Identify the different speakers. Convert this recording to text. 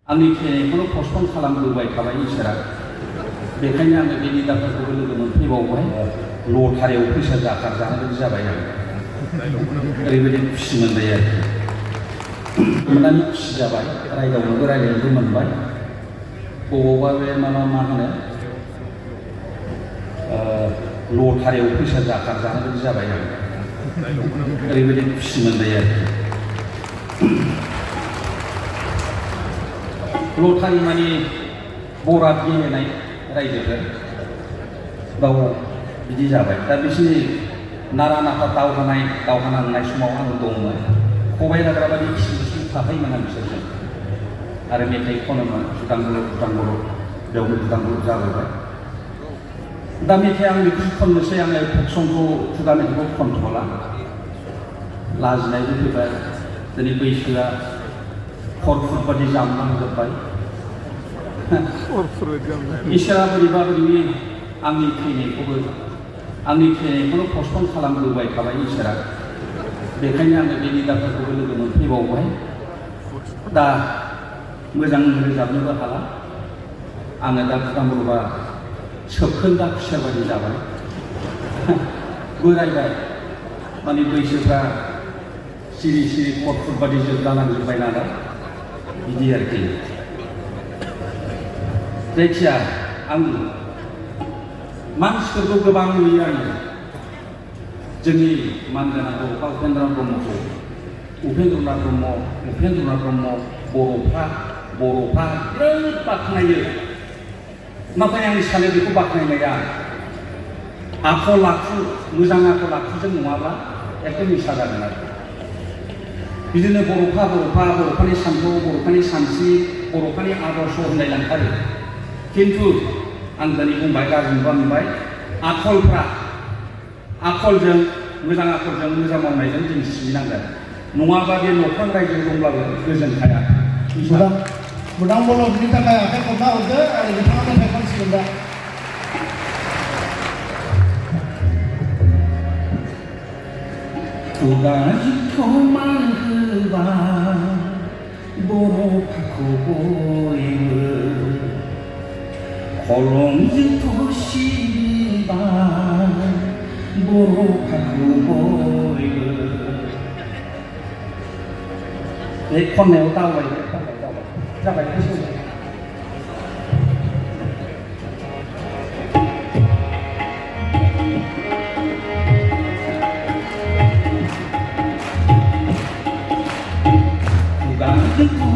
Speaker 1: आंनि थैनायखौनो पस्टपन खालामबोबाय थाबाय इसोरा बेखायनो आङो बे लिडारफोरखौबो लोगो मोनफैबावबाय लटारियाव फैसा जाखार जानो बायदि जाबाय आं ओरैबायदि खुसि मोनबाय आरोखि मोननानै खुसि जाबाय रायदावनोबो रायलायनोबो मोनबाय बबावबा बे मा होनो लटारियाव फैसा जाखार जानो बायदि जाबाय आं ओरैबायदि खुसि मोनबाय आरोखि लटारि माने बराद गेलेनाय रायजोफोर बाव बिदि जाबाय दा बिसोरनि नारा नाथा दावहा नांनाय समाव आं दंमोन खबाइ लाग्रा बादि खिसि थाफायोमोन आं बिसोरजों आरो मेथाइ खनोमोन भुटान बुलुक बेयावनो भुटान बुलुक जाबोबाय दा मेथाइ आं बेखौ खननोसै आङो फक संखौ खुगा मेथाइखौ खनथ'ला लाजिनायबो फैबाय दिनै बैसोआ खरफुर बादि जामलांजोब्बाय इसोरा बोरैबा बोरैबि आंनि थैनायखौनो पस्टपन खालामबोबाय थाबाय इसोरा बेखायनो आङो बे लिडारफोरखौबो लोगो मोनफैबावबाय दा मोजां रोजाबनोबो हाला आङो दा भुटान बुलुकआ सोबखोन्दा खुसिया बादि जाबाय बोरायबाय माने बैसोफ्रा सिरि सिरि खरफुर बादि जोबलांजोब्बाय नालाय बिदि आरोखि जायखिया आं मानसिफोरखौ गोबां नुयो आङो जोंनि मानगोनां बर'फा उपेन्द्रनाथ ब्रह्मखौ उपेन्द्रनाथ ब्रह्म बर'फ्रा बिराद बाख्नायो नाथाय आं सानो बेखौ बाख्नायनाया आखल आखु मोजां आखल आखुजों नङाब्ला एकदम मिसा जागोन आरो बिदिनो बर'फोरनि सान्थौ बर'फोरनि सानस्रि बर'फोरनि आदर्श होननाय लांथारो खिन्थु आं दिनै बुंबाय गाज्रिबा मोनबाय आखलजों मोजां मावनायजों जों सिबिनांगोन नङाबा बे न'खर रायजो दंब्लाबो गोजोन थाया
Speaker 2: बुदां बल'नि थाखाय आखाइ खबना हरदो आरो बिथाङा मेथाइ खनसिगोन दा
Speaker 1: खुगाखौ मान होबा बर'फोरखौ बयबो खलमजों सिबिबा बर'फोरखौ बयबो बे खननायाव दावबायबाय जाबाय खुगाखौ